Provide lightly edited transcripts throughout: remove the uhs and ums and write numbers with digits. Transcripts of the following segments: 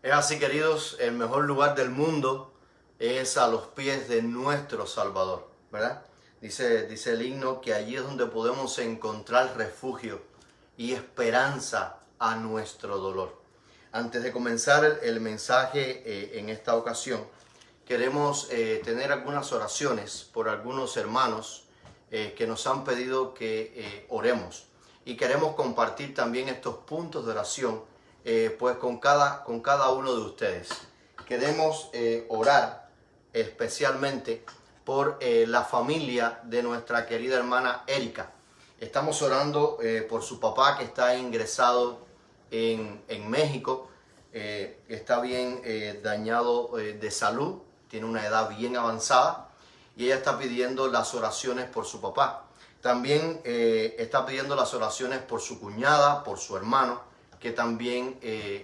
Es así, queridos, el mejor lugar del mundo es a los pies de nuestro Salvador, ¿verdad? Dice el himno que allí es donde podemos encontrar refugio y esperanza a nuestro dolor. Antes de comenzar el mensaje en esta ocasión, queremos tener algunas oraciones por algunos hermanos que nos han pedido que oremos. Y queremos compartir también estos puntos de oración pues con cada uno de ustedes. Queremos orar especialmente por la familia de nuestra querida hermana Erika. Estamos orando por su papá que está ingresado en México. Está bien dañado de salud, tiene una edad bien avanzada y ella está pidiendo las oraciones por su papá. También está pidiendo las oraciones por su cuñada, por su hermano, que también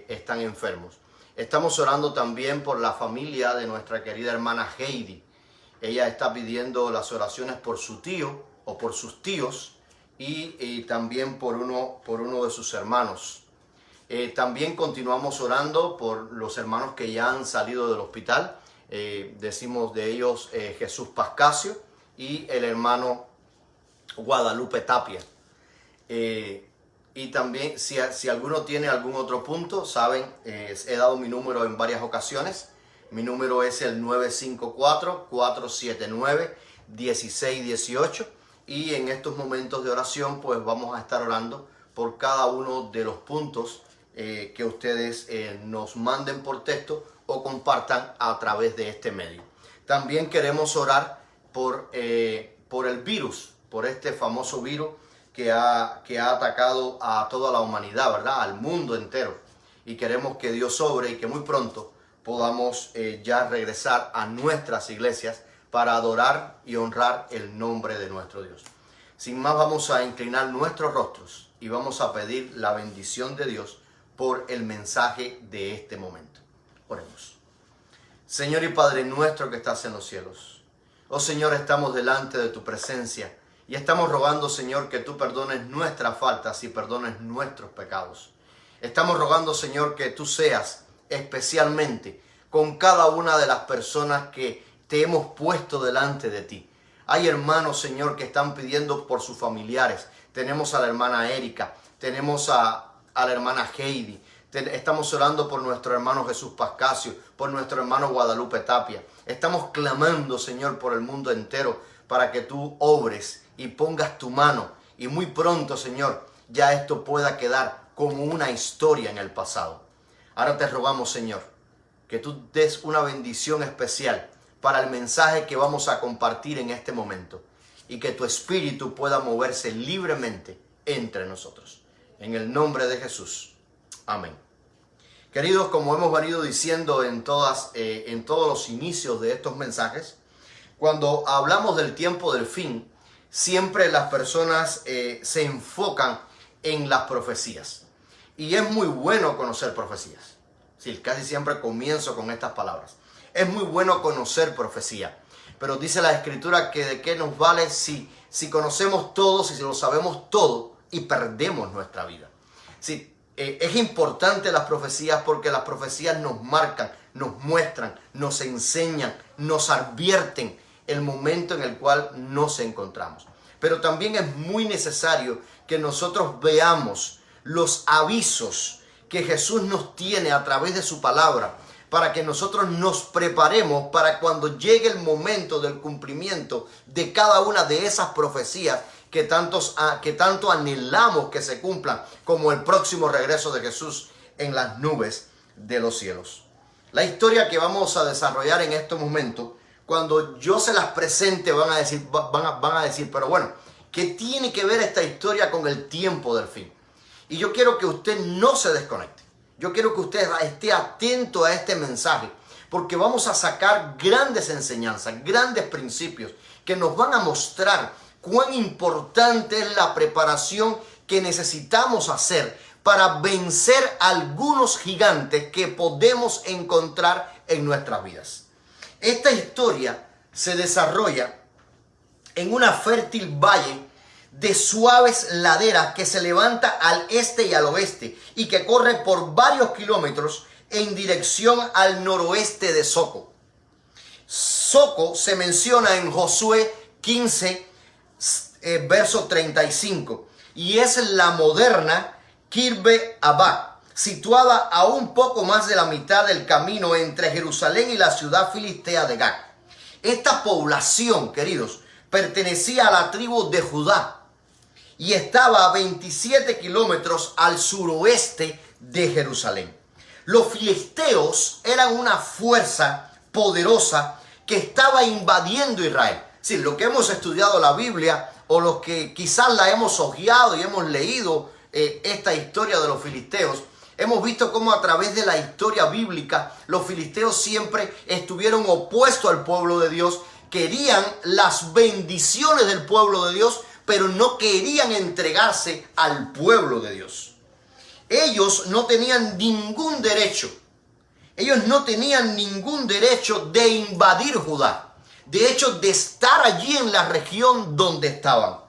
están enfermos. Estamos orando también por la familia de nuestra querida hermana Heidi. Ella está pidiendo las oraciones por su tío o por sus tíos y también por uno de sus hermanos. También continuamos orando por los hermanos que ya han salido del hospital. Decimos de ellos Jesús Pascasio y el hermano Guadalupe Tapia. Y también si alguno tiene algún otro punto, saben, he dado mi número en varias ocasiones. Mi número es el 954-479-1618 y en estos momentos de oración pues vamos a estar orando por cada uno de los puntos que ustedes nos manden por texto o compartan a través de este medio. También queremos orar por el virus, por este famoso virus que ha atacado a toda la humanidad, ¿verdad? Al mundo entero. Y queremos que Dios obre y que muy pronto podamos ya regresar a nuestras iglesias para adorar y honrar el nombre de nuestro Dios. Sin más, vamos a inclinar nuestros rostros y vamos a pedir la bendición de Dios por el mensaje de este momento. Oremos. Señor y Padre nuestro que estás en los cielos, oh Señor, estamos delante de tu presencia y estamos rogando, Señor, que tú perdones nuestras faltas y perdones nuestros pecados. Estamos rogando, Señor, que tú seas especialmente con cada una de las personas que te hemos puesto delante de ti. Hay hermanos, Señor, que están pidiendo por sus familiares. Tenemos a la hermana Erika, tenemos a la hermana Heidi. Estamos orando por nuestro hermano Jesús Pascasio, por nuestro hermano Guadalupe Tapia. Estamos clamando, Señor, por el mundo entero para que tú obres y pongas tu mano. Y muy pronto, Señor, ya esto pueda quedar como una historia en el pasado. Ahora te rogamos, Señor, que tú des una bendición especial para el mensaje que vamos a compartir en este momento y que tu espíritu pueda moverse libremente entre nosotros. En el nombre de Jesús. Amén. Queridos, como hemos venido diciendo en todos los inicios de estos mensajes, cuando hablamos del tiempo del fin, siempre las personas se enfocan en las profecías. Y es muy bueno conocer profecías. Sí, casi siempre comienzo con estas palabras. Es muy bueno conocer profecía. Pero dice la Escritura que de qué nos vale si conocemos todo, si lo sabemos todo y perdemos nuestra vida. Sí, es importante las profecías porque las profecías nos marcan, nos muestran, nos enseñan, nos advierten el momento en el cual nos encontramos. Pero también es muy necesario que nosotros veamos los avisos que Jesús nos tiene a través de su palabra para que nosotros nos preparemos para cuando llegue el momento del cumplimiento de cada una de esas profecías que tanto anhelamos que se cumplan, como el próximo regreso de Jesús en las nubes de los cielos. La historia que vamos a desarrollar en este momento, cuando yo se las presente van a decir, pero bueno, ¿qué tiene que ver esta historia con el tiempo del fin? Y yo quiero que usted no se desconecte. Yo quiero que usted esté atento a este mensaje, porque vamos a sacar grandes enseñanzas, grandes principios que nos van a mostrar cuán importante es la preparación que necesitamos hacer para vencer algunos gigantes que podemos encontrar en nuestras vidas. Esta historia se desarrolla en una fértil valle de suaves laderas que se levanta al este y al oeste y que corre por varios kilómetros en dirección al noroeste de Soco. Soco se menciona en Josué 15, verso 35, y es la moderna Kirbe Abá, situada a un poco más de la mitad del camino entre Jerusalén y la ciudad filistea de Gat. Esta población, queridos, pertenecía a la tribu de Judá y estaba a 27 kilómetros al suroeste de Jerusalén. Los filisteos eran una fuerza poderosa que estaba invadiendo Israel. Sí, lo que hemos estudiado la Biblia o los que quizás la hemos hojeado y hemos leído esta historia de los filisteos, hemos visto cómo a través de la historia bíblica los filisteos siempre estuvieron opuestos al pueblo de Dios, querían las bendiciones del pueblo de Dios, pero no querían entregarse al pueblo de Dios. Ellos no tenían ningún derecho. Ellos no tenían ningún derecho de invadir Judá. De hecho, de estar allí en la región donde estaban.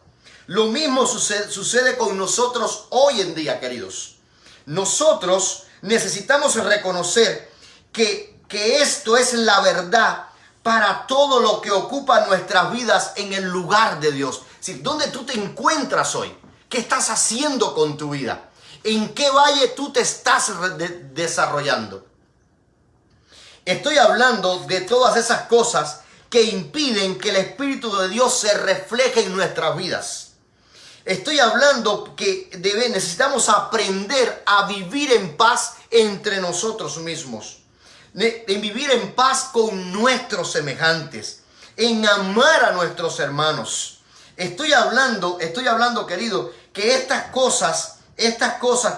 Lo mismo sucede con nosotros hoy en día, queridos. Nosotros necesitamos reconocer que esto es la verdad para todo lo que ocupa nuestras vidas en el lugar de Dios. Es decir, ¿dónde tú te encuentras hoy? ¿Qué estás haciendo con tu vida? ¿En qué valle tú te estás desarrollando? Estoy hablando de todas esas cosas que impiden que el Espíritu de Dios se refleje en nuestras vidas. Estoy hablando que necesitamos aprender a vivir en paz entre nosotros mismos. En vivir en paz con nuestros semejantes. En amar a nuestros hermanos. Estoy hablando, querido, que estas cosas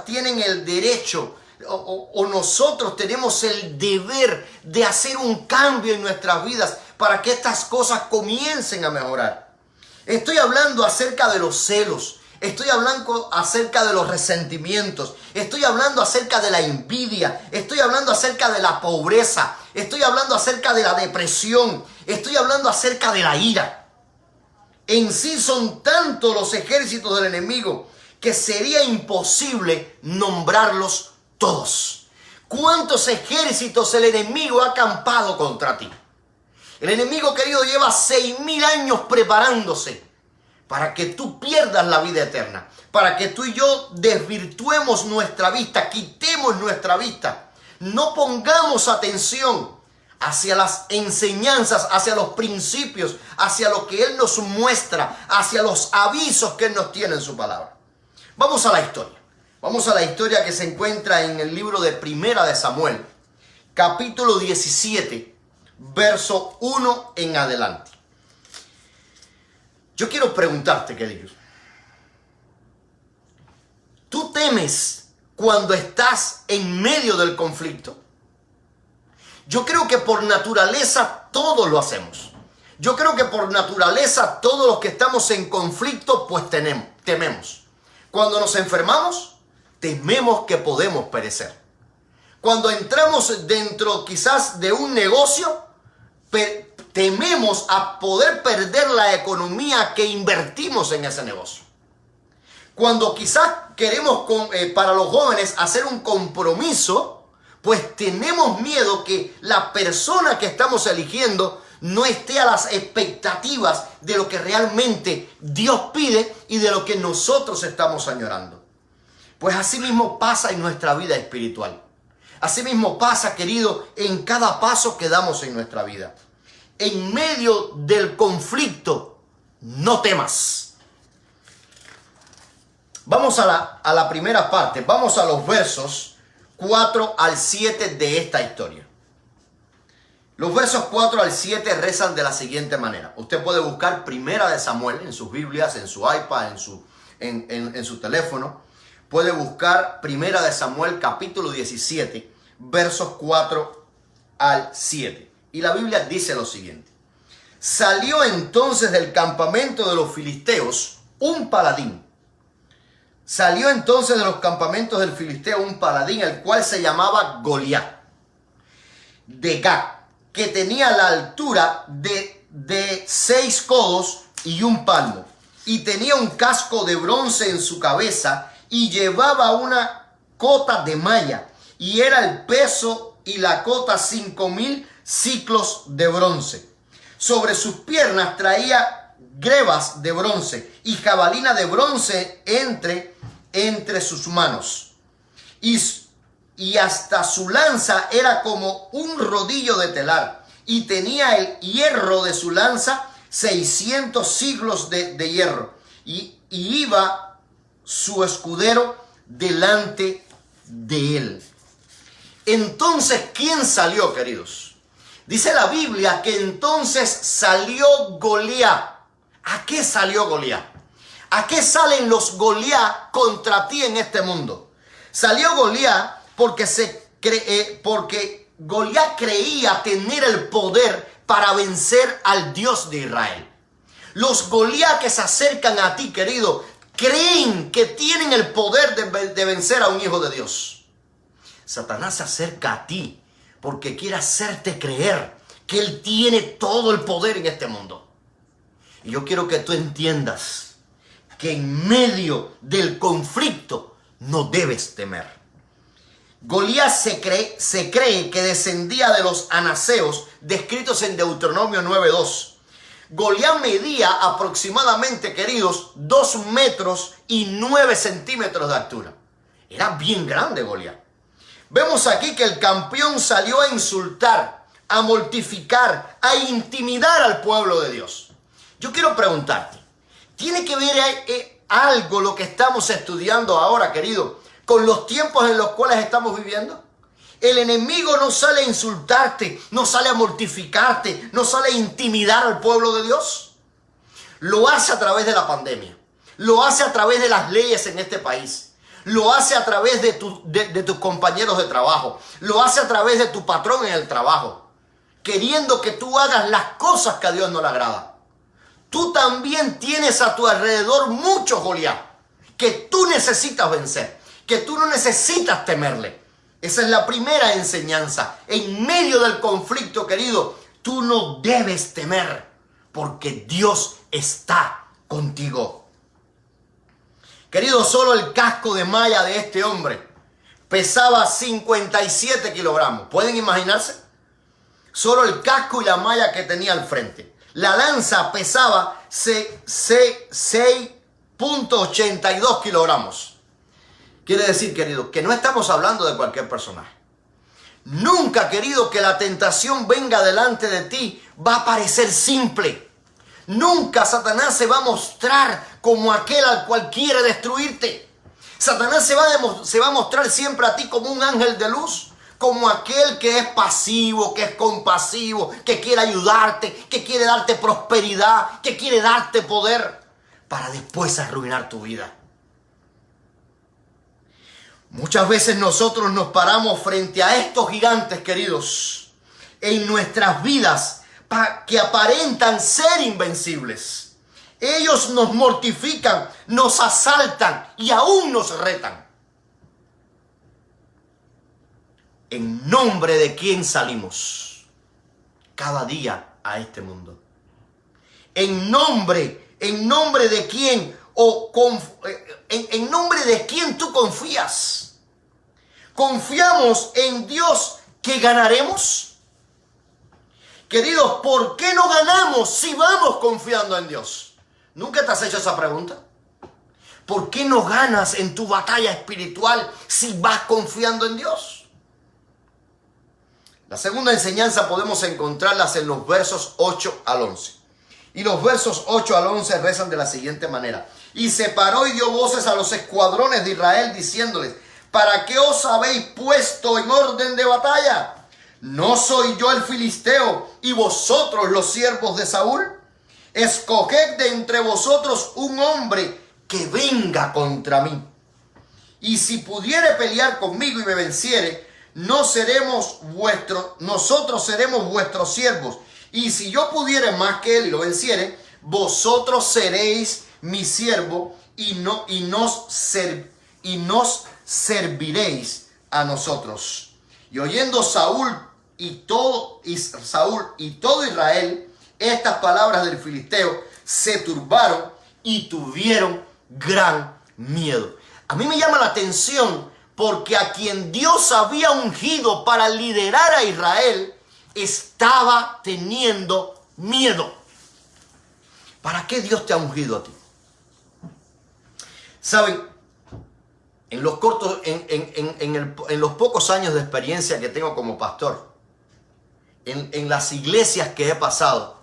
tienen el derecho o nosotros tenemos el deber de hacer un cambio en nuestras vidas para que estas cosas comiencen a mejorar. Estoy hablando acerca de los celos, estoy hablando acerca de los resentimientos, estoy hablando acerca de la envidia, estoy hablando acerca de la pobreza, estoy hablando acerca de la depresión, estoy hablando acerca de la ira. En sí son tantos los ejércitos del enemigo que sería imposible nombrarlos todos. ¿Cuántos ejércitos el enemigo ha acampado contra ti? El enemigo, querido, lleva 6,000 años preparándose para que tú pierdas la vida eterna, para que tú y yo desvirtuemos nuestra vista, quitemos nuestra vista, no pongamos atención hacia las enseñanzas, hacia los principios, hacia lo que Él nos muestra, hacia los avisos que Él nos tiene en su palabra. Vamos a la historia. Vamos a la historia que se encuentra en el libro de Primera de Samuel, capítulo 17, verso 1 en adelante. Yo quiero preguntarte, querido, ¿tú temes cuando estás en medio del conflicto? Yo creo que por naturaleza todos lo hacemos. Yo creo que por naturaleza todos los que estamos en conflicto pues tememos. Cuando nos enfermamos, tememos que podemos perecer. Cuando entramos dentro quizás de un negocio, tememos a poder perder la economía que invertimos en ese negocio. Cuando quizás queremos, para los jóvenes, hacer un compromiso, pues tenemos miedo que la persona que estamos eligiendo no esté a las expectativas de lo que realmente Dios pide y de lo que nosotros estamos añorando. Pues así mismo pasa en nuestra vida espiritual. Así mismo pasa, querido, en cada paso que damos en nuestra vida. En medio del conflicto, no temas. Vamos a la primera parte. Vamos a los versos 4 al 7 de esta historia. Los versos 4 al 7 rezan de la siguiente manera. Usted puede buscar Primera de Samuel en sus Biblias, en su iPad, en su teléfono. Puede buscar Primera de Samuel capítulo 17, versos 4 al 7. Y la Biblia dice lo siguiente. Salió entonces del campamento de los filisteos un paladín. Salió entonces de los campamentos del filisteo un paladín, el cual se llamaba Goliat, de Gat, que tenía la altura de 6 codos y un palmo, y tenía un casco de bronce en su cabeza, y llevaba una cota de malla, y era el peso y la cota 5,000 ciclos de bronce. Sobre sus piernas traía grebas de bronce y jabalina de bronce entre sus manos. Y hasta su lanza era como un rodillo de telar, y tenía el hierro de su lanza 600 siglos de hierro, y iba su escudero delante de él. Entonces, ¿quién salió, queridos? Dice la Biblia que entonces salió Goliat. ¿A qué salió Goliat? ¿A qué salen los Goliat contra ti en este mundo? Salió Goliat porque Goliat creía tener el poder para vencer al Dios de Israel. Los Goliat que se acercan a ti, querido, creen que tienen el poder de vencer a un hijo de Dios. Satanás se acerca a ti porque quiere hacerte creer que él tiene todo el poder en este mundo. Y yo quiero que tú entiendas que en medio del conflicto no debes temer. Goliat se cree que descendía de los anaseos descritos en Deuteronomio 9:2. Goliat medía aproximadamente, queridos, 2 metros y 9 centímetros de altura. Era bien grande Goliat. Vemos aquí que el campeón salió a insultar, a mortificar, a intimidar al pueblo de Dios. Yo quiero preguntarte, ¿tiene que ver algo lo que estamos estudiando ahora, querido, con los tiempos en los cuales estamos viviendo? El enemigo no sale a insultarte, no sale a mortificarte, no sale a intimidar al pueblo de Dios. Lo hace a través de la pandemia, lo hace a través de las leyes en este país. Lo hace a través de tus compañeros de trabajo. Lo hace a través de tu patrón en el trabajo. Queriendo que tú hagas las cosas que a Dios no le agrada. Tú también tienes a tu alrededor muchos Goliat que tú necesitas vencer. Que tú no necesitas temerle. Esa es la primera enseñanza. En medio del conflicto, querido, tú no debes temer. Porque Dios está contigo. Querido, solo el casco de malla de este hombre pesaba 57 kilogramos. ¿Pueden imaginarse? Solo el casco y la malla que tenía al frente. La lanza pesaba 6.82 kilogramos. Quiere decir, querido, que no estamos hablando de cualquier personaje. Nunca, querido, que la tentación venga delante de ti va a parecer simple. Nunca Satanás se va a mostrar como aquel al cual quiere destruirte. Satanás se va a mostrar siempre a ti como un ángel de luz, como aquel que es pasivo, que es compasivo, que quiere ayudarte, que quiere darte prosperidad, que quiere darte poder para después arruinar tu vida. Muchas veces nosotros nos paramos frente a estos gigantes, queridos, en nuestras vidas, que aparentan ser invencibles. Ellos nos mortifican, nos asaltan y aún nos retan. ¿En nombre de quién salimos cada día a este mundo? ¿En nombre de quién en nombre de quién tú confías? ¿Confiamos en Dios que ganaremos? Queridos, ¿por qué no ganamos si vamos confiando en Dios? ¿Nunca te has hecho esa pregunta? ¿Por qué no ganas en tu batalla espiritual si vas confiando en Dios? La segunda enseñanza podemos encontrarlas en los versos 8 al 11. Y los versos 8 al 11 rezan de la siguiente manera. Y se paró y dio voces a los escuadrones de Israel diciéndoles: ¿para qué os habéis puesto en orden de batalla? ¿No soy yo el filisteo y vosotros los siervos de Saúl? Escoged de entre vosotros un hombre que venga contra mí. Y si pudiere pelear conmigo y me venciere, nosotros seremos vuestros siervos. Y si yo pudiere más que él y lo venciere, vosotros seréis mi siervo y nos serviréis a nosotros. Y oyendo Saúl y todo Israel estas palabras del filisteo, se turbaron y tuvieron gran miedo. A mí me llama la atención porque a quien Dios había ungido para liderar a Israel estaba teniendo miedo. ¿Para qué Dios te ha ungido a ti? Saben, en los pocos años de experiencia que tengo como pastor, en las iglesias que he pasado,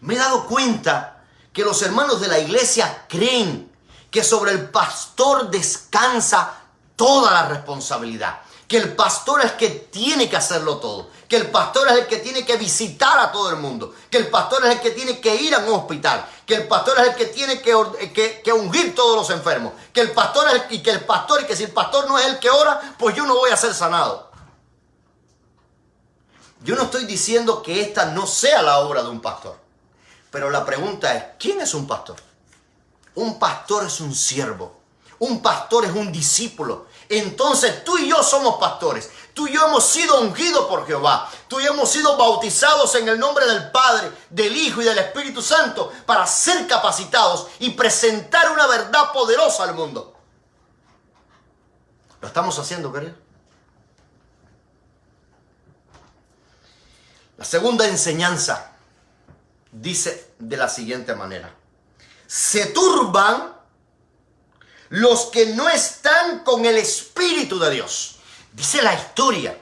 me he dado cuenta que los hermanos de la iglesia creen que sobre el pastor descansa toda la responsabilidad, que el pastor es el que tiene que hacerlo todo, que el pastor es el que tiene que visitar a todo el mundo, que el pastor es el que tiene que ir a un hospital, que el pastor es el que tiene que ungir todos los enfermos, que el pastor es y que si el pastor no es el que ora, pues yo no voy a ser sanado. Yo no estoy diciendo que esta no sea la obra de un pastor, pero la pregunta es, ¿quién es un pastor? Un pastor es un siervo, un pastor es un discípulo. Entonces tú y yo somos pastores, tú y yo hemos sido ungidos por Jehová, tú y yo hemos sido bautizados en el nombre del Padre, del Hijo y del Espíritu Santo para ser capacitados y presentar una verdad poderosa al mundo. ¿Lo estamos haciendo, querido? La segunda enseñanza dice de la siguiente manera: se turban los que no están con el Espíritu de Dios. Dice la historia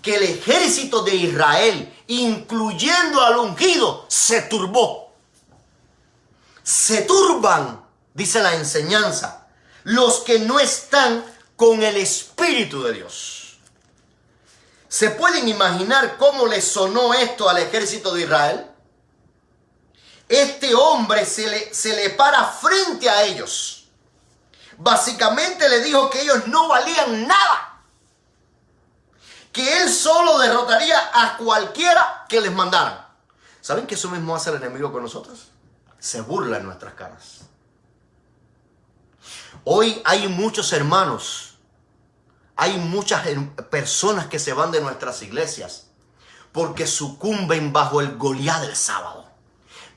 que el ejército de Israel, incluyendo al ungido, se turbó. Se turban, dice la enseñanza, los que no están con el Espíritu de Dios. ¿Se pueden imaginar cómo le sonó esto al ejército de Israel? Este hombre se le para frente a ellos. Básicamente le dijo que ellos no valían nada, que él solo derrotaría a cualquiera que les mandaran. ¿Saben que eso mismo hace el enemigo con nosotros? Se burla en nuestras caras. Hoy hay muchos hermanos, hay muchas personas que se van de nuestras iglesias porque sucumben bajo el Goliat del sábado.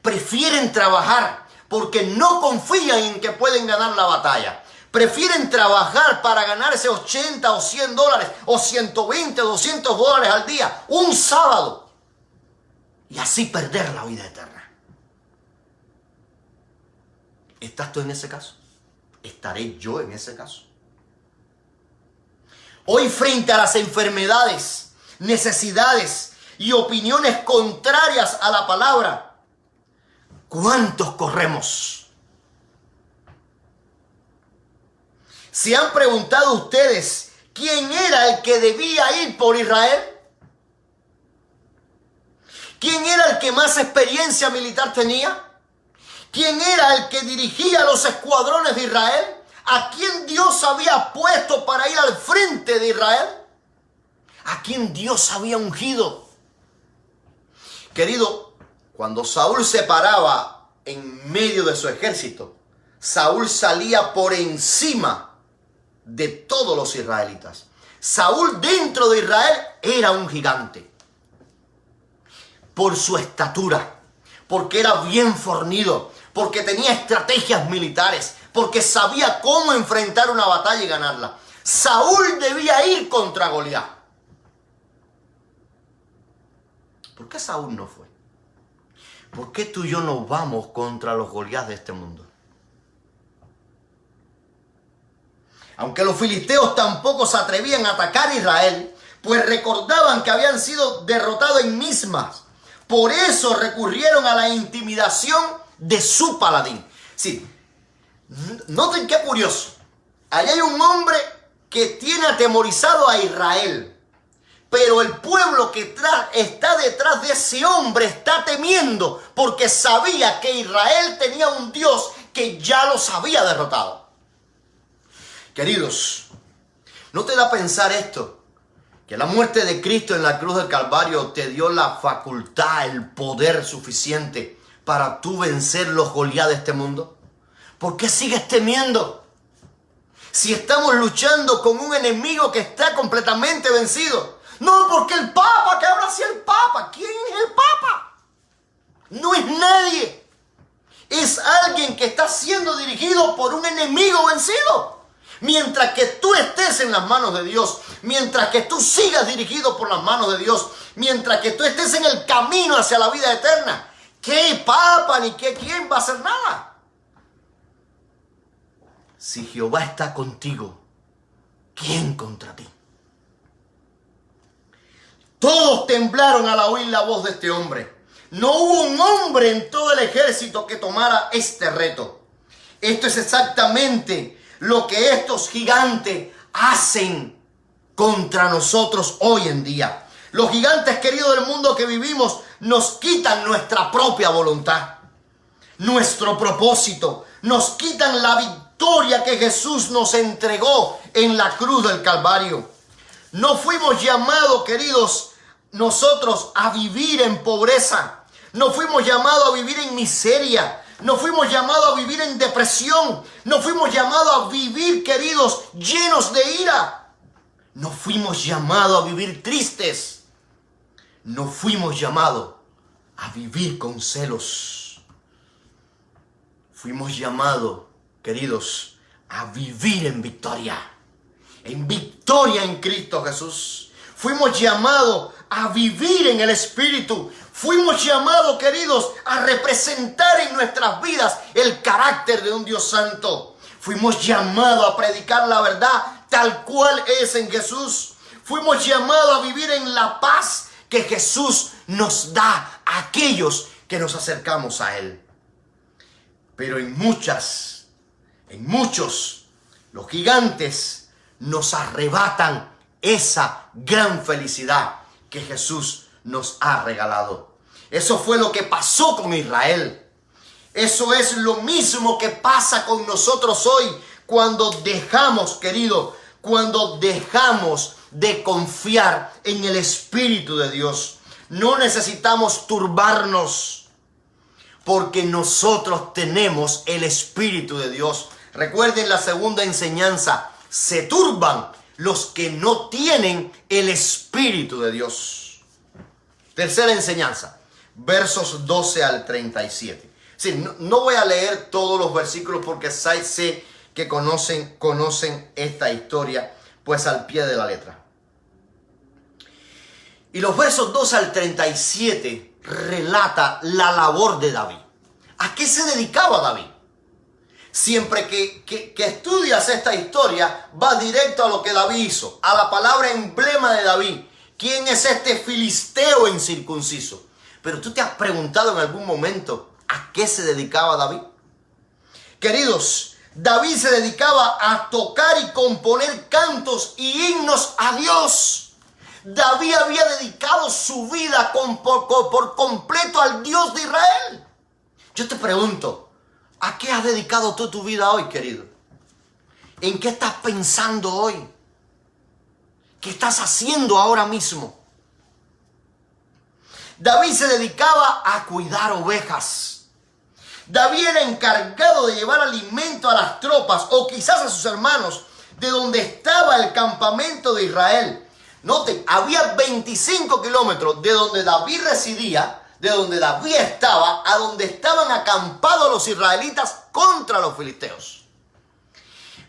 Prefieren trabajar porque no confían en que pueden ganar la batalla. Prefieren trabajar para ganarse 80 o 100 dólares o 120 o 200 dólares al día, un sábado, y así perder la vida eterna. ¿Estás tú en ese caso? ¿Estaré yo en ese caso? Hoy, frente a las enfermedades, necesidades y opiniones contrarias a la palabra, ¿cuántos corremos? ¿Se han preguntado ustedes quién era el que debía ir por Israel? ¿Quién era el que más experiencia militar tenía? ¿Quién era el que dirigía los escuadrones de Israel? ¿A quién Dios había puesto para ir al frente de Israel? ¿A quién Dios había ungido? Querido, cuando Saúl se paraba en medio de su ejército, Saúl salía por encima de todos los israelitas. Saúl dentro de Israel era un gigante. Por su estatura, porque era bien fornido, porque tenía estrategias militares, porque sabía cómo enfrentar una batalla y ganarla. Saúl debía ir contra Goliat. ¿Por qué Saúl no fue? ¿Por qué tú y yo no vamos contra los Goliat de este mundo? Aunque los filisteos tampoco se atrevían a atacar a Israel, pues recordaban que habían sido derrotados en Mismas. Por eso recurrieron a la intimidación de su paladín. Sí, noten qué curioso. Allá hay un hombre que tiene atemorizado a Israel, pero el pueblo que está detrás de ese hombre está temiendo porque sabía que Israel tenía un Dios que ya los había derrotado. Queridos, ¿no te da a pensar esto? Que la muerte de Cristo en la cruz del Calvario te dio la facultad, el poder suficiente para tú vencer los Goliat de este mundo. ¿Por qué sigues temiendo? Si estamos luchando con un enemigo que está completamente vencido. No, porque el Papa, ¿qué habrá sido el Papa? ¿Quién es el Papa? No es nadie. Es alguien que está siendo dirigido por un enemigo vencido. Mientras que tú estés en las manos de Dios, mientras que tú sigas dirigido por las manos de Dios, mientras que tú estés en el camino hacia la vida eterna, ¿qué papa ni qué quién va a hacer nada? Si Jehová está contigo, ¿quién contra ti? Todos temblaron al oír la voz de este hombre. No hubo un hombre en todo el ejército que tomara este reto. Esto es exactamente lo que estos gigantes hacen contra nosotros hoy en día. Los gigantes, queridos, del mundo que vivimos nos quitan nuestra propia voluntad, nuestro propósito, nos quitan la victoria que Jesús nos entregó en la cruz del Calvario. No fuimos llamados, queridos, nosotros a vivir en pobreza. No fuimos llamados a vivir en miseria. No fuimos llamados a vivir en depresión. No fuimos llamados a vivir, queridos, llenos de ira. No fuimos llamados a vivir tristes. No fuimos llamados a vivir con celos. Fuimos llamados, queridos, a vivir en victoria. En victoria en Cristo Jesús. Fuimos llamados a vivir en el Espíritu. Fuimos llamados, queridos, a representar en nuestras vidas el carácter de un Dios santo. Fuimos llamados a predicar la verdad tal cual es en Jesús. Fuimos llamados a vivir en la paz que Jesús nos da a aquellos que nos acercamos a Él. Pero en muchos, los gigantes nos arrebatan esa gran felicidad que Jesús nos ha regalado. Eso fue lo que pasó con Israel. Eso es lo mismo que pasa con nosotros hoy cuando dejamos, querido, cuando dejamos de confiar en el Espíritu de Dios. No necesitamos turbarnos porque nosotros tenemos el Espíritu de Dios. Recuerden la segunda enseñanza. Se turban los que no tienen el Espíritu de Dios. Tercera enseñanza, versos 12 al 37. Sí, no voy a leer todos los versículos porque sé que conocen esta historia pues al pie de la letra. Y los versos 12 al 37 relata la labor de David. ¿A qué se dedicaba David? Siempre que estudias esta historia, va directo a lo que David hizo, a la palabra emblema de David. ¿Quién es este filisteo incircunciso? Pero tú te has preguntado en algún momento, ¿a qué se dedicaba David? Queridos, David se dedicaba a tocar y componer cantos y himnos a Dios. David había dedicado su vida por completo al Dios de Israel. Yo te pregunto, ¿a qué has dedicado tú tu vida hoy, querido? ¿En qué estás pensando hoy? ¿Qué estás haciendo ahora mismo? David se dedicaba a cuidar ovejas. David era encargado de llevar alimento a las tropas o quizás a sus hermanos de donde estaba el campamento de Israel. Noten, había 25 kilómetros de donde David residía, de donde David estaba, a donde estaban acampados los israelitas contra los filisteos.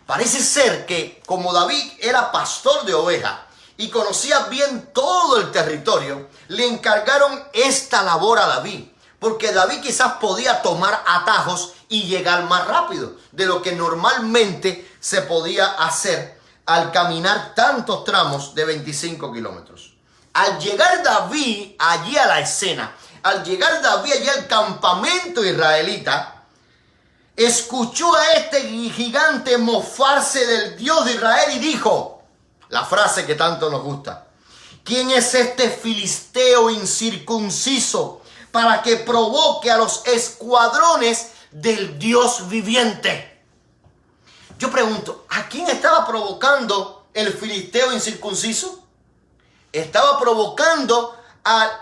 Parece ser que como David era pastor de ovejas y conocía bien todo el territorio, le encargaron esta labor a David, porque David quizás podía tomar atajos y llegar más rápido de lo que normalmente se podía hacer al caminar tantos tramos de 25 kilómetros. Al llegar David allí a la escena, al llegar David allí al campamento israelita, escuchó a este gigante mofarse del Dios de Israel y dijo la frase que tanto nos gusta: ¿quién es este filisteo incircunciso para que provoque a los escuadrones del Dios viviente? Yo pregunto, ¿a quién estaba provocando el filisteo incircunciso? Estaba provocando a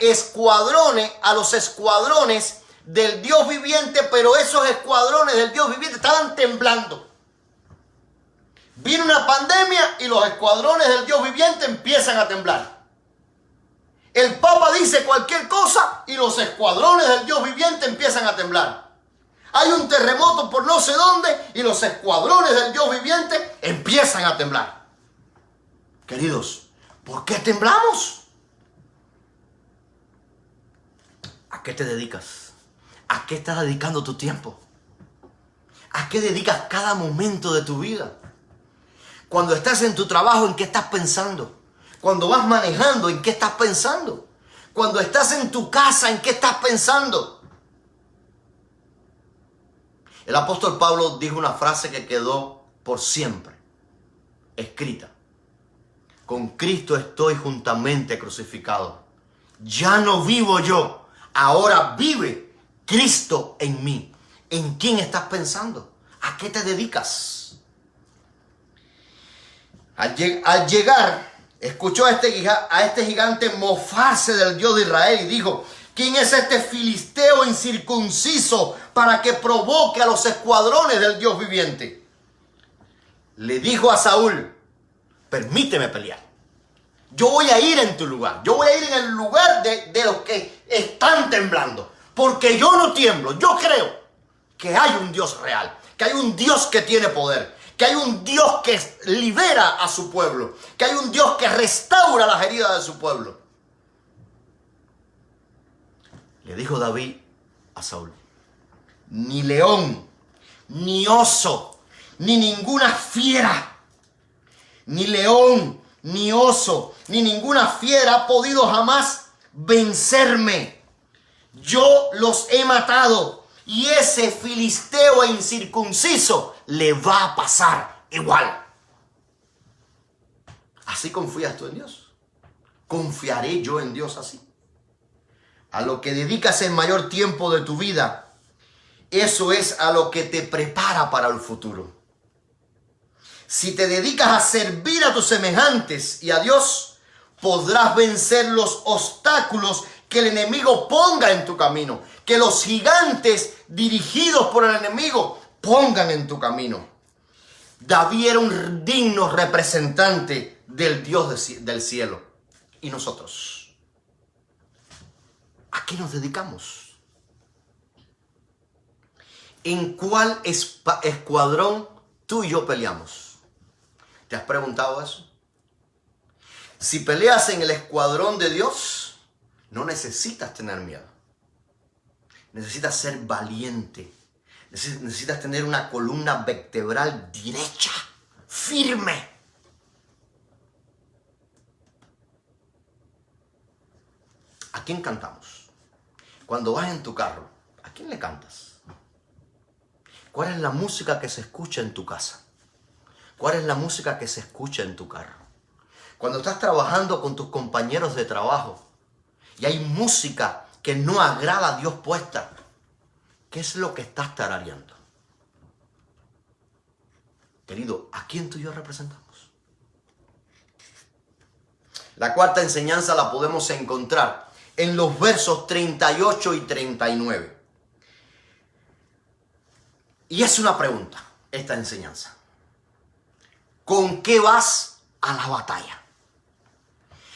los escuadrones del Dios viviente, pero esos escuadrones del Dios viviente estaban temblando. Viene una pandemia y los escuadrones del Dios viviente empiezan a temblar. El Papa dice cualquier cosa y los escuadrones del Dios viviente empiezan a temblar. Hay un terremoto por no sé dónde y los escuadrones del Dios viviente empiezan a temblar. Queridos, ¿por qué temblamos? ¿A qué te dedicas? ¿A qué estás dedicando tu tiempo? ¿A qué dedicas cada momento de tu vida? Cuando estás en tu trabajo, ¿en qué estás pensando? Cuando vas manejando, ¿en qué estás pensando? Cuando estás en tu casa, ¿en qué estás pensando? El apóstol Pablo dijo una frase que quedó por siempre escrita. Con Cristo estoy juntamente crucificado. Ya no vivo yo, ahora vive Cristo en mí. ¿En quién estás pensando? ¿A qué te dedicas? Al llegar, escuchó a este gigante mofarse del Dios de Israel y dijo: ¿quién es este filisteo incircunciso para que provoque a los escuadrones del Dios viviente? Le dijo a Saúl: permíteme pelear. Yo voy a ir en tu lugar. Yo voy a ir en el lugar de los que están temblando. Porque yo no tiemblo. Yo creo que hay un Dios real. Que hay un Dios que tiene poder. Que hay un Dios que libera a su pueblo. Que hay un Dios que restaura las heridas de su pueblo. Le dijo David a Saúl: ni león, ni oso, ni ninguna fiera, ni león, ni oso, ni ninguna fiera ha podido jamás vencerme. Yo los he matado y ese filisteo incircunciso le va a pasar igual. ¿Así confías tú en Dios? ¿Confiaré yo en Dios así? A lo que dedicas el mayor tiempo de tu vida, eso es a lo que te prepara para el futuro. Si te dedicas a servir a tus semejantes y a Dios, podrás vencer los obstáculos que el enemigo ponga en tu camino, que los gigantes dirigidos por el enemigo pongan en tu camino. David era un digno representante del Dios del cielo. ¿Y nosotros? ¿A qué nos dedicamos? ¿En cuál escuadrón tú y yo peleamos? ¿Te has preguntado eso? Si peleas en el escuadrón de Dios, no necesitas tener miedo. Necesitas ser valiente. Necesitas tener una columna vertebral derecha, firme. ¿A quién cantamos? Cuando vas en tu carro, ¿a quién le cantas? ¿Cuál es la música que se escucha en tu casa? ¿Cuál es la música que se escucha en tu carro? Cuando estás trabajando con tus compañeros de trabajo y hay música que no agrada a Dios puesta, ¿qué es lo que estás tarareando? Querido, ¿a quién tú y yo representamos? La cuarta enseñanza la podemos encontrar en los versos 38 y 39. Y es una pregunta, esta enseñanza. ¿Con qué vas a la batalla?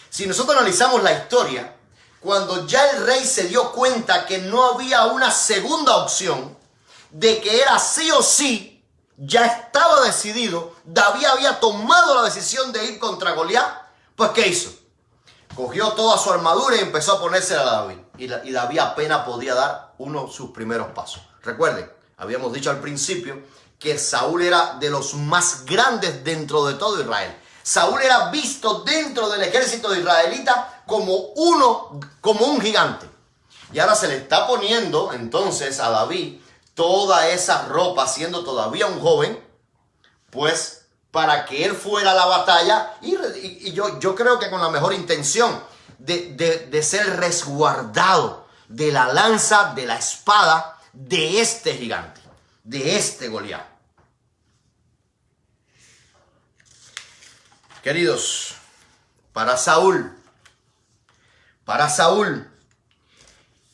Si nosotros analizamos la historia, cuando ya el rey se dio cuenta que no había una segunda opción, de que era sí o sí, ya estaba decidido, David había tomado la decisión de ir contra Goliat, pues ¿qué hizo? Cogió toda su armadura y empezó a ponérsela a David. Y David apenas podía dar uno de sus primeros pasos. Recuerden, habíamos dicho al principio que Saúl era de los más grandes dentro de todo Israel. Saúl era visto dentro del ejército israelita como un gigante. Y ahora se le está poniendo entonces a David toda esa ropa, siendo todavía un joven, pues para que él fuera a la batalla y yo creo que con la mejor intención de ser resguardado de la lanza, de la espada de este gigante, de este Goliat. Queridos, para Saúl,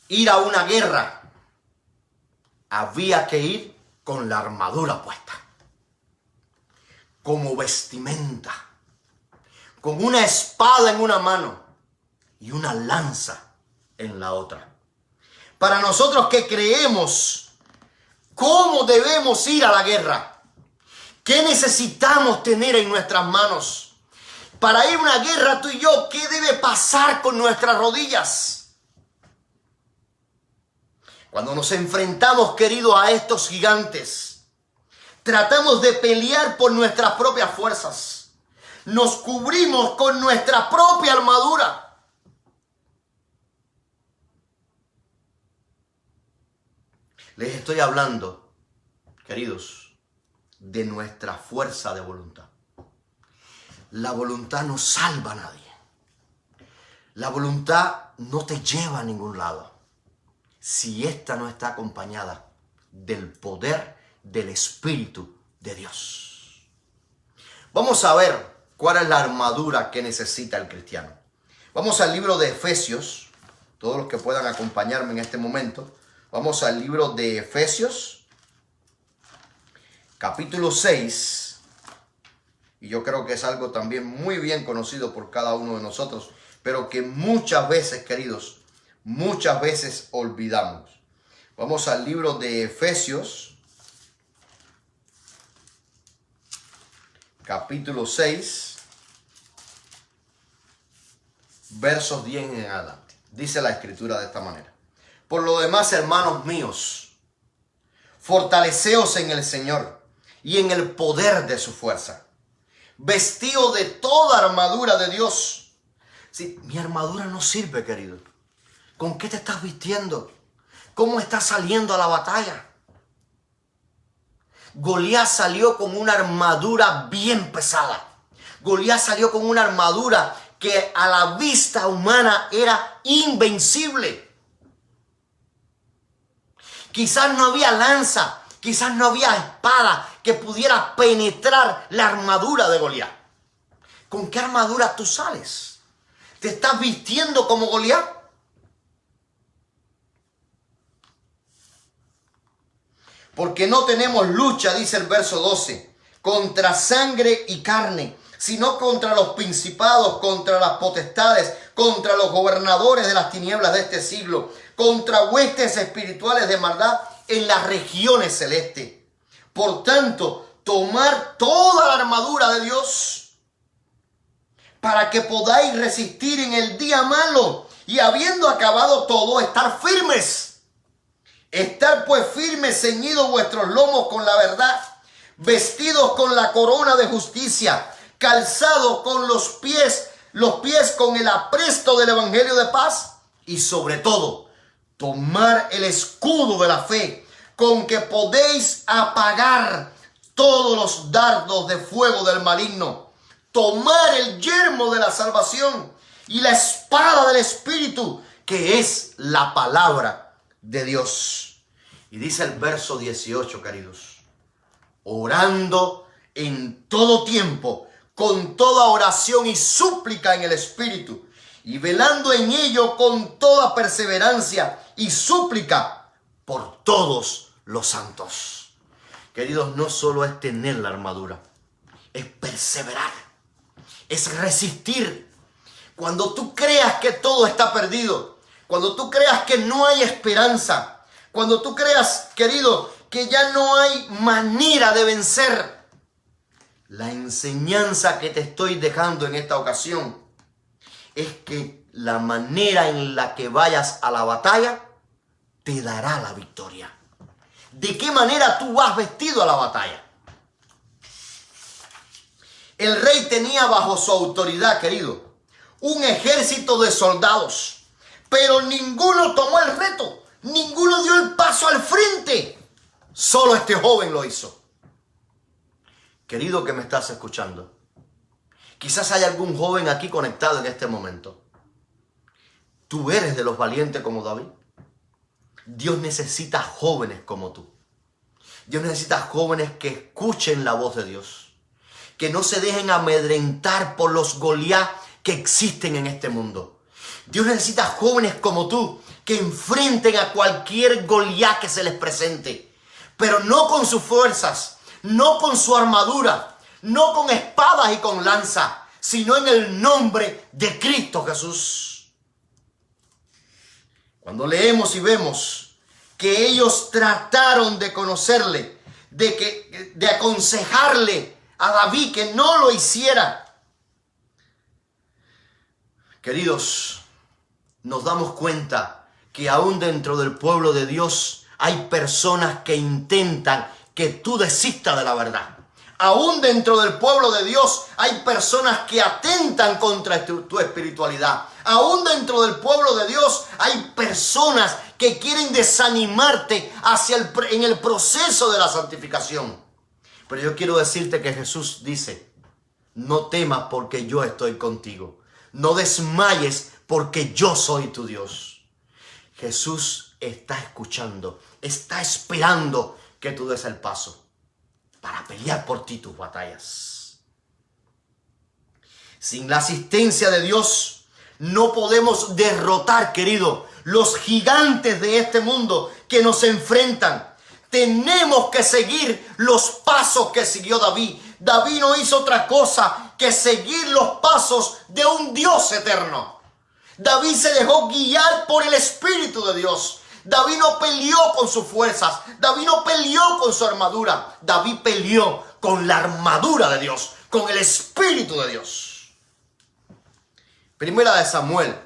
ir a una guerra había que ir con la armadura puesta, como vestimenta, con una espada en una mano y una lanza en la otra. Para nosotros que creemos ¿Cómo debemos ir a la guerra? ¿Qué necesitamos tener en nuestras manos? Para ir a una guerra, tú y yo, ¿qué debe pasar con nuestras rodillas? Cuando nos enfrentamos, queridos, a estos gigantes, tratamos de pelear por nuestras propias fuerzas. Nos cubrimos con nuestra propia armadura. Les estoy hablando, queridos, de nuestra fuerza de voluntad. La voluntad no salva a nadie. La voluntad no te lleva a ningún lado si esta no está acompañada del poder del Espíritu de Dios. Vamos a ver cuál es la armadura que necesita el cristiano. Vamos al libro de Efesios. Todos los que puedan acompañarme en este momento. Vamos al libro de Efesios, capítulo 6. Y yo creo que es algo también muy bien conocido por cada uno de nosotros, pero que muchas veces, queridos, muchas veces olvidamos. Vamos al libro de Efesios, capítulo 6, versos 10 en adelante. Dice la Escritura de esta manera. Por lo demás, hermanos míos, fortaleceos en el Señor y en el poder de su fuerza. Vestidos de toda armadura de Dios. Sí, mi armadura no sirve, querido. ¿Con qué te estás vistiendo? ¿Cómo estás saliendo a la batalla? Goliat salió con una armadura bien pesada. Goliat salió con una armadura que a la vista humana era invencible. Quizás no había lanza, quizás no había espada que pudiera penetrar la armadura de Goliat. ¿Con qué armadura tú sales? ¿Te estás vistiendo como Goliat? Porque no tenemos lucha, dice el verso 12, contra sangre y carne, sino contra los principados, contra las potestades, contra los gobernadores de las tinieblas de este siglo, contra huestes espirituales de maldad en las regiones celestes. Por tanto, tomar toda la armadura de Dios para que podáis resistir en el día malo y habiendo acabado todo, estar firmes. Estar pues firmes, ceñidos vuestros lomos con la verdad, vestidos con la corona de justicia, calzados con los pies con el apresto del evangelio de paz y sobre todo, tomar el escudo de la fe con que podéis apagar todos los dardos de fuego del maligno. Tomar el yelmo de la salvación y la espada del Espíritu, que es la palabra de Dios. Y dice el verso 18, queridos, orando en todo tiempo, con toda oración y súplica en el Espíritu, y velando en ello con toda perseverancia y súplica por todos los santos. Queridos, no solo es tener la armadura, es perseverar, es resistir. Cuando tú creas que todo está perdido, cuando tú creas que no hay esperanza, cuando tú creas, querido, que ya no hay manera de vencer, la enseñanza que te estoy dejando en esta ocasión es que la manera en la que vayas a la batalla te dará la victoria. ¿De qué manera tú vas vestido a la batalla? El rey tenía bajo su autoridad, querido, un ejército de soldados, pero ninguno tomó el reto, ninguno dio el paso al frente. Solo este joven lo hizo. Querido que me estás escuchando, quizás hay algún joven aquí conectado en este momento. ¿Tú eres de los valientes como David? Dios necesita jóvenes como tú. Dios necesita jóvenes que escuchen la voz de Dios, que no se dejen amedrentar por los Goliat que existen en este mundo. Dios necesita jóvenes como tú que enfrenten a cualquier Goliat que se les presente, pero no con sus fuerzas, no con su armadura, no con espadas y con lanza, sino en el nombre de Cristo Jesús. Cuando leemos y vemos que ellos trataron de conocerle, de aconsejarle a David que no lo hiciera. Queridos, nos damos cuenta que aún dentro del pueblo de Dios hay personas que intentan que tú desistas de la verdad. Aún dentro del pueblo de Dios hay personas que atentan contra tu espiritualidad. Aún dentro del pueblo de Dios hay personas que quieren desanimarte en el proceso de la santificación. Pero yo quiero decirte que Jesús dice, no temas porque yo estoy contigo. No desmayes porque yo soy tu Dios. Jesús está escuchando, está esperando que tú des el paso para pelear por ti tus batallas. Sin la asistencia de Dios no podemos derrotar, querido, los gigantes de este mundo que nos enfrentan. Tenemos que seguir los pasos que siguió David. David no hizo otra cosa que seguir los pasos de un Dios eterno. David se dejó guiar por el Espíritu de Dios. David no peleó con sus fuerzas. David no peleó con su armadura. David peleó con la armadura de Dios, con el Espíritu de Dios. Primera de Samuel,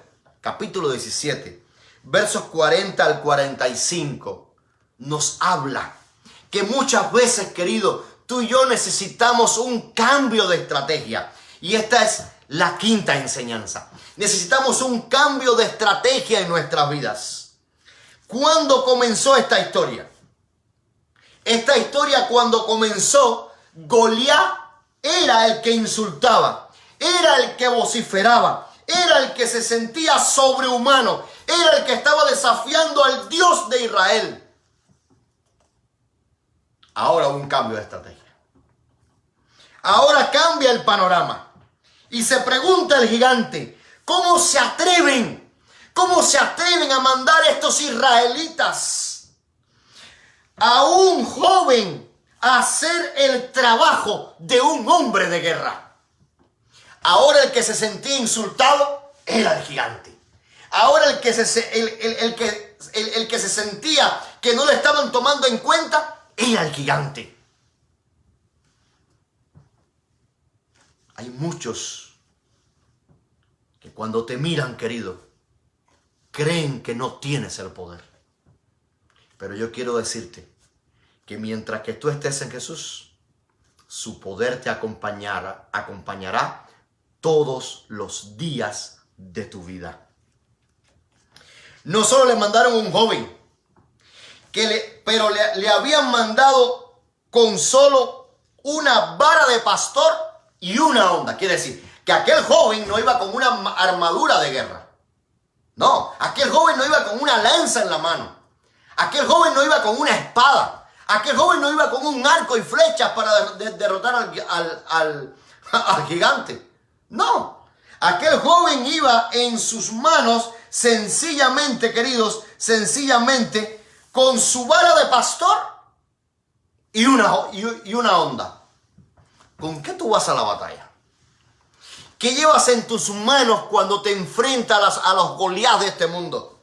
capítulo 17, versos 40 al 45, nos habla que muchas veces, querido, tú y yo necesitamos un cambio de estrategia. Y esta es la quinta enseñanza. Necesitamos un cambio de estrategia en nuestras vidas. ¿Cuándo comenzó esta historia? Esta historia, cuando comenzó, Goliat era el que insultaba, era el que vociferaba, era el que se sentía sobrehumano, era el que estaba desafiando al Dios de Israel. Ahora hubo un cambio de estrategia. Ahora cambia el panorama. Y se pregunta el gigante, ¿cómo se atreven? ¿Cómo se atreven a mandar estos israelitas a un joven a hacer el trabajo de un hombre de guerra? Ahora el que se sentía insultado era el gigante. Ahora el que se sentía que no le estaban tomando en cuenta era el gigante. Hay muchos que cuando te miran, querido, creen que no tienes el poder. Pero yo quiero decirte que mientras que tú estés en Jesús, su poder te acompañará todos los días de tu vida. No solo le mandaron un joven, pero le habían mandado con solo una vara de pastor y una honda. Quiere decir que aquel joven no iba con una armadura de guerra. No, aquel joven no iba con una lanza en la mano. Aquel joven no iba con una espada. Aquel joven no iba con un arco y flechas para derrotar al gigante. No, aquel joven iba en sus manos sencillamente, queridos, sencillamente con su vara de pastor y una honda. ¿Con qué tú vas a la batalla? ¿Qué llevas en tus manos cuando te enfrentas a los Goliat de este mundo?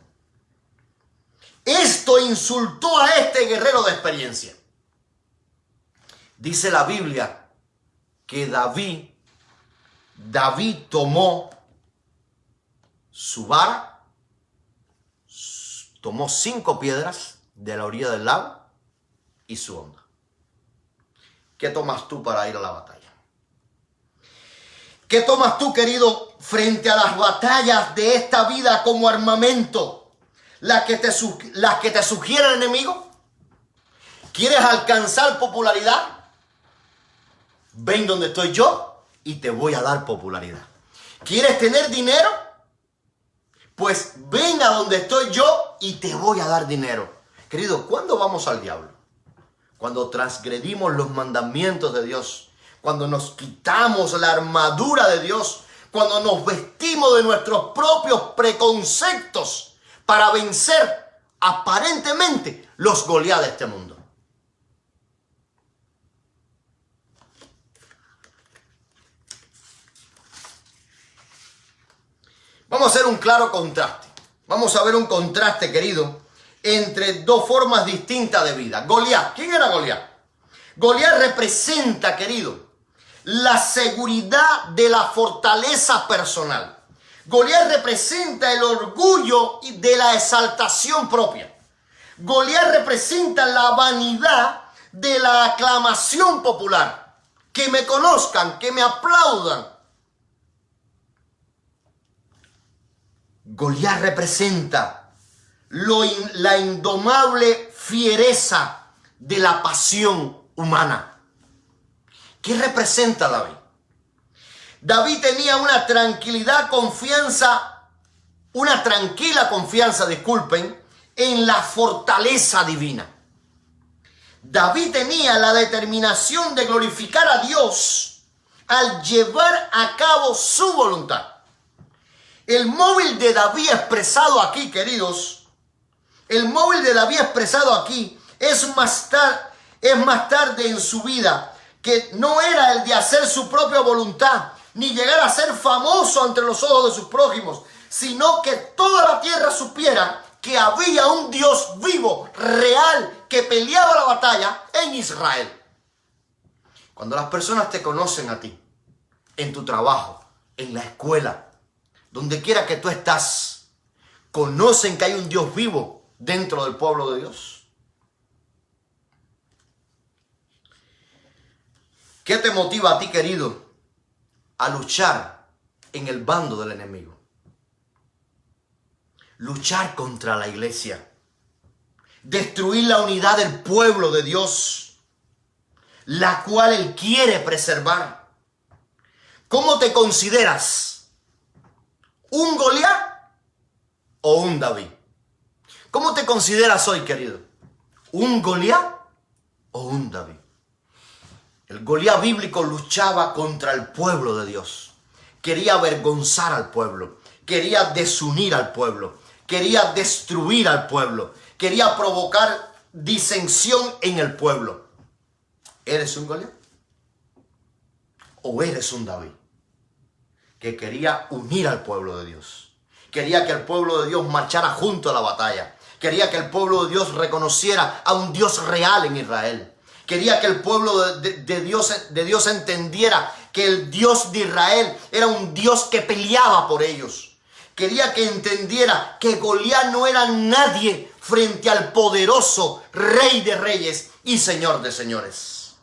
Esto insultó a este guerrero de experiencia. Dice la Biblia que David tomó su vara, tomó 5 piedras de la orilla del lago y su honda. ¿Qué tomas tú para ir a la batalla? ¿Qué tomas tú, querido, frente a las batallas de esta vida como armamento? ¿Las que te sugiere el enemigo? ¿Quieres alcanzar popularidad? Ven donde estoy yo y te voy a dar popularidad. ¿Quieres tener dinero? Pues ven a donde estoy yo y te voy a dar dinero. Querido, ¿cuándo vamos al diablo? Cuando transgredimos los mandamientos de Dios. Cuando nos quitamos la armadura de Dios, cuando nos vestimos de nuestros propios preconceptos para vencer aparentemente los Goliat de este mundo. Vamos a hacer un claro contraste. Vamos a ver un contraste, querido, entre dos formas distintas de vida. Goliat, ¿quién era Goliat? Goliat representa, querido, la seguridad de la fortaleza personal. Goliat representa el orgullo de la exaltación propia. Goliat representa la vanidad de la aclamación popular. Que me conozcan, que me aplaudan. Goliat representa la indomable fiereza de la pasión humana. ¿Qué representa David? David tenía una tranquila confianza, en la fortaleza divina. David tenía la determinación de glorificar a Dios al llevar a cabo su voluntad. El móvil de David expresado aquí, queridos, es más tarde en su vida, que no era el de hacer su propia voluntad, ni llegar a ser famoso ante los ojos de sus prójimos, sino que toda la tierra supiera que había un Dios vivo, real, que peleaba la batalla en Israel. Cuando las personas te conocen a ti, en tu trabajo, en la escuela, donde quiera que tú estás, conocen que hay un Dios vivo dentro del pueblo de Dios. ¿Qué te motiva a ti, querido, a luchar en el bando del enemigo? Luchar contra la iglesia, destruir la unidad del pueblo de Dios, la cual Él quiere preservar. ¿Cómo te consideras? ¿Un Goliat o un David? ¿Cómo te consideras hoy, querido? ¿Un Goliat o un David? El Goliat bíblico luchaba contra el pueblo de Dios. Quería avergonzar al pueblo. Quería desunir al pueblo. Quería destruir al pueblo. Quería provocar disensión en el pueblo. ¿Eres un Goliat? ¿O eres un David? Que quería unir al pueblo de Dios. Quería que el pueblo de Dios marchara junto a la batalla. Quería que el pueblo de Dios reconociera a un Dios real en Israel. Quería que el pueblo de Dios entendiera que el Dios de Israel era un Dios que peleaba por ellos. Quería que entendiera que Goliat no era nadie frente al poderoso Rey de Reyes y Señor de Señores.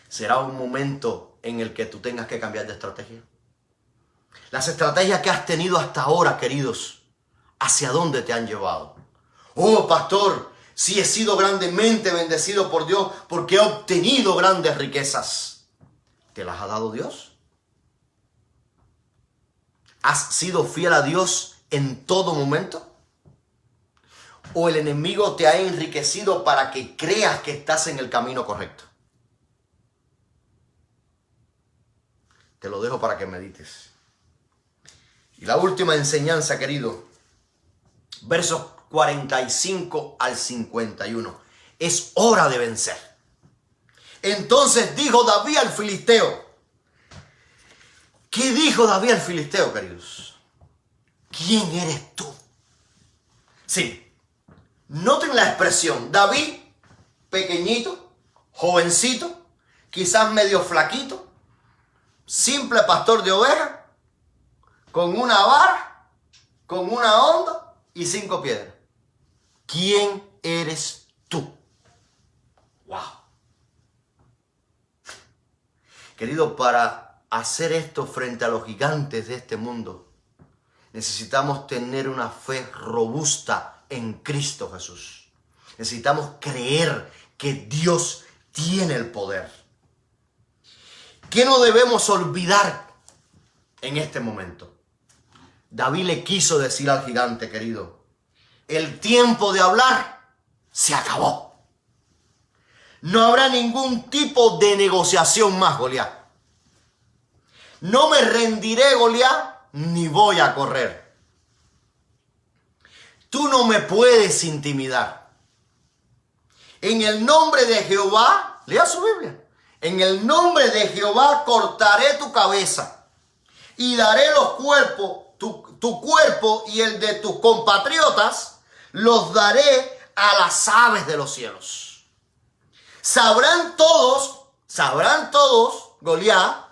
Será un momento en el que tú tengas que cambiar de estrategia. Las estrategias que has tenido hasta ahora, queridos, ¿hacia dónde te han llevado? Oh, pastor, sí he sido grandemente bendecido por Dios porque he obtenido grandes riquezas. ¿Te las ha dado Dios? ¿Has sido fiel a Dios en todo momento? ¿O el enemigo te ha enriquecido para que creas que estás en el camino correcto? Te lo dejo para que medites. Y la última enseñanza, querido, versos 45 al 51. Es hora de vencer. Entonces dijo David al filisteo. ¿Qué dijo David al filisteo, queridos? ¿Quién eres tú? Sí, noten la expresión. David, pequeñito, jovencito, quizás medio flaquito, simple pastor de ovejas, con una vara, con una honda y 5 piedras. ¿Quién eres tú? ¡Wow! Querido, para hacer esto frente a los gigantes de este mundo, necesitamos tener una fe robusta en Cristo Jesús. Necesitamos creer que Dios tiene el poder. ¿Qué no debemos olvidar en este momento? David le quiso decir al gigante, querido, el tiempo de hablar se acabó. No habrá ningún tipo de negociación más, Goliat. No me rendiré, Goliat, ni voy a correr. Tú no me puedes intimidar. En el nombre de Jehová, lea su Biblia. En el nombre de Jehová cortaré tu cabeza y daré los cuerpos, tu cuerpo y el de tus compatriotas los daré a las aves de los cielos. Sabrán todos, Goliat,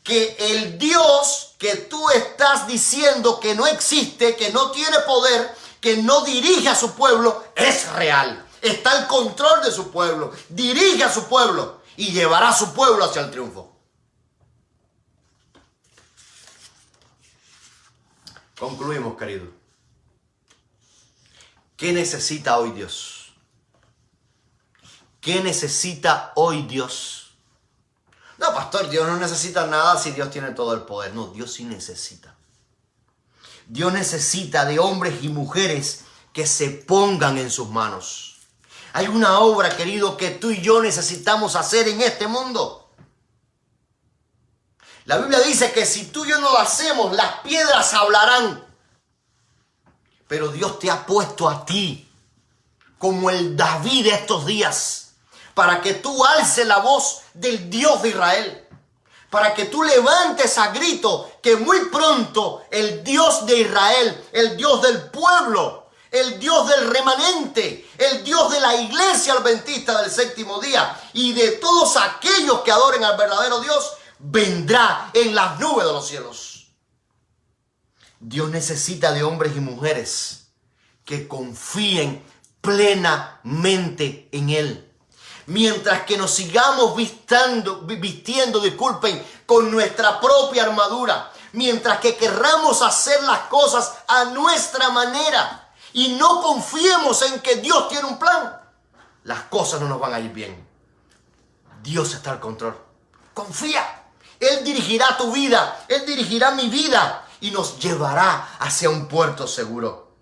que el Dios que tú estás diciendo que no existe, que no tiene poder, que no dirige a su pueblo, es real. Está al control de su pueblo, dirige a su pueblo y llevará a su pueblo hacia el triunfo. Concluimos, querido. ¿Qué necesita hoy Dios? ¿Qué necesita hoy Dios? No, pastor, Dios no necesita nada si Dios tiene todo el poder. No, Dios sí necesita. Dios necesita de hombres y mujeres que se pongan en sus manos. Hay una obra, querido, que tú y yo necesitamos hacer en este mundo. La Biblia dice que si tú y yo no lo hacemos, las piedras hablarán. Pero Dios te ha puesto a ti como el David de estos días, para que tú alces la voz del Dios de Israel, para que tú levantes a grito que muy pronto el Dios de Israel, el Dios del pueblo, el Dios del remanente, el Dios de la iglesia adventista del séptimo día y de todos aquellos que adoren al verdadero Dios, vendrá en las nubes de los cielos. Dios necesita de hombres y mujeres que confíen plenamente en Él. Mientras que nos sigamos vistiendo, con nuestra propia armadura, mientras que querramos hacer las cosas a nuestra manera y no confiemos en que Dios tiene un plan, las cosas no nos van a ir bien. Dios está al control. Confía. Él dirigirá tu vida, Él dirigirá mi vida y nos llevará hacia un puerto seguro.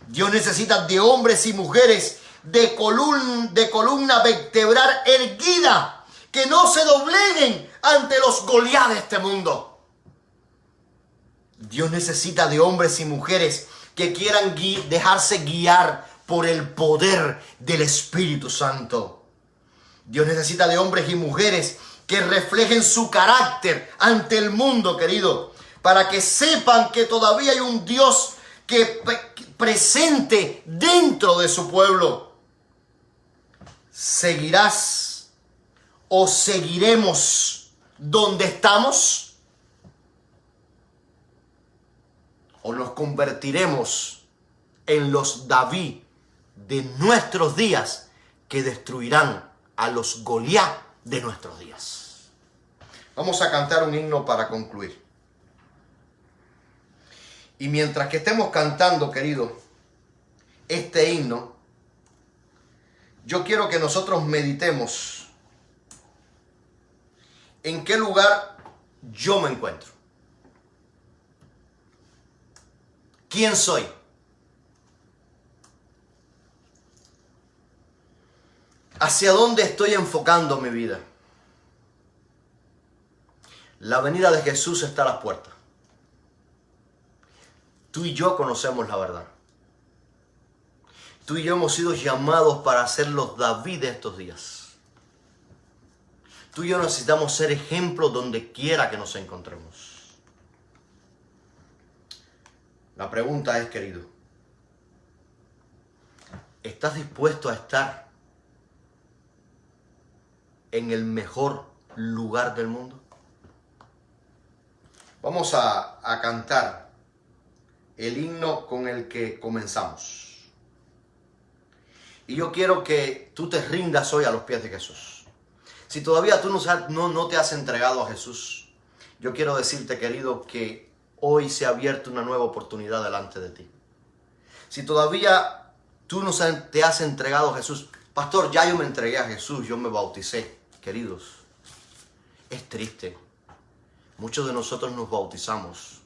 Dios necesita de hombres y mujeres de columna vertebral erguida, que no se dobleguen ante los Goliat de este mundo. Dios necesita de hombres y mujeres que quieran dejarse guiar por el poder del Espíritu Santo. Dios necesita de hombres y mujeres que reflejen su carácter ante el mundo, querido, para que sepan que todavía hay un Dios que presente dentro de su pueblo. ¿Seguirás o seguiremos donde estamos? ¿O nos convertiremos en los David de nuestros días que destruirán a los Goliat de nuestros días? Vamos a cantar un himno para concluir. Y mientras que estemos cantando, querido, este himno, yo quiero que nosotros meditemos en qué lugar yo me encuentro. ¿Quién soy? ¿Hacia dónde estoy enfocando mi vida? La venida de Jesús está a las puertas. Tú y yo conocemos la verdad. Tú y yo hemos sido llamados para ser los David de estos días. Tú y yo necesitamos ser ejemplos donde quiera que nos encontremos. La pregunta es, querido, ¿estás dispuesto a estar en el mejor lugar del mundo? Vamos a cantar el himno con el que comenzamos. Y yo quiero que tú te rindas hoy a los pies de Jesús. Si todavía tú no te has entregado a Jesús, yo quiero decirte, querido, que hoy se ha abierto una nueva oportunidad delante de ti. Si todavía tú no te has entregado a Jesús, pastor, ya yo me entregué a Jesús, yo me bauticé. Queridos, es triste. Muchos de nosotros nos bautizamos,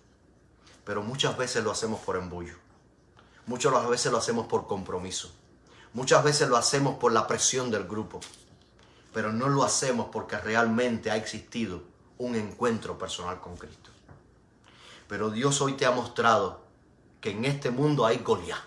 pero muchas veces lo hacemos por embullo. Muchas veces lo hacemos por compromiso. Muchas veces lo hacemos por la presión del grupo. Pero no lo hacemos porque realmente ha existido un encuentro personal con Cristo. Pero Dios hoy te ha mostrado que en este mundo hay Goliat.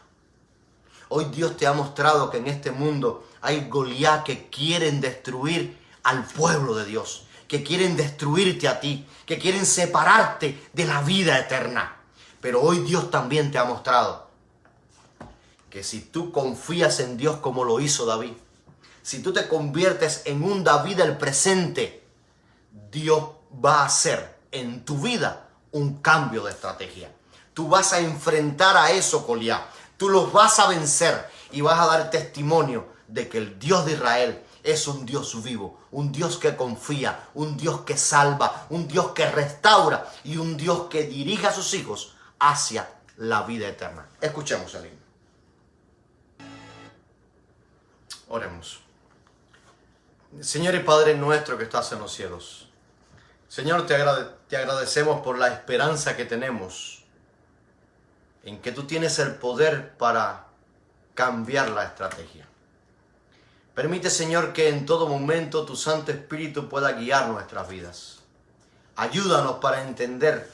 Hoy Dios te ha mostrado que en este mundo hay Goliat que quieren destruir al pueblo de Dios, que quieren destruirte a ti, que quieren separarte de la vida eterna. Pero hoy Dios también te ha mostrado que si tú confías en Dios como lo hizo David, si tú te conviertes en un David del presente, Dios va a hacer en tu vida un cambio de estrategia. Tú vas a enfrentar a eso, Goliat. Tú los vas a vencer y vas a dar testimonio de que el Dios de Israel es un Dios vivo, un Dios que confía, un Dios que salva, un Dios que restaura y un Dios que dirige a sus hijos hacia la vida eterna. Escuchemos el himno. Oremos. Señor y Padre nuestro que estás en los cielos, Señor, te agradecemos por la esperanza que tenemos en que tú tienes el poder para cambiar la estrategia. Permite, Señor, que en todo momento tu Santo Espíritu pueda guiar nuestras vidas. Ayúdanos para entender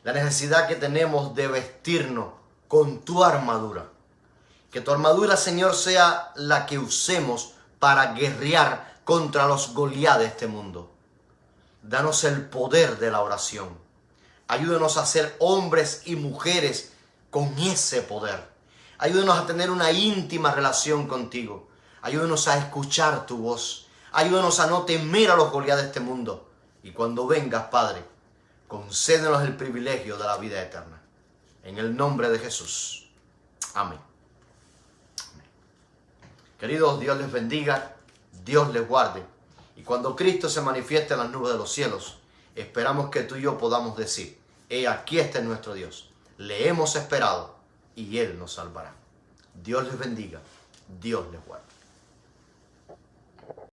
la necesidad que tenemos de vestirnos con tu armadura. Que tu armadura, Señor, sea la que usemos para guerrear contra los Goliat de este mundo. Danos el poder de la oración. Ayúdanos a ser hombres y mujeres con ese poder. Ayúdanos a tener una íntima relación contigo. Ayúdanos a escuchar tu voz. Ayúdanos a no temer a los Goliat de este mundo. Y cuando vengas, Padre, concédenos el privilegio de la vida eterna. En el nombre de Jesús. Amén. Amén. Queridos, Dios les bendiga, Dios les guarde. Y cuando Cristo se manifieste en las nubes de los cielos, esperamos que tú y yo podamos decir: he aquí está nuestro Dios. Le hemos esperado y Él nos salvará. Dios les bendiga, Dios les guarde.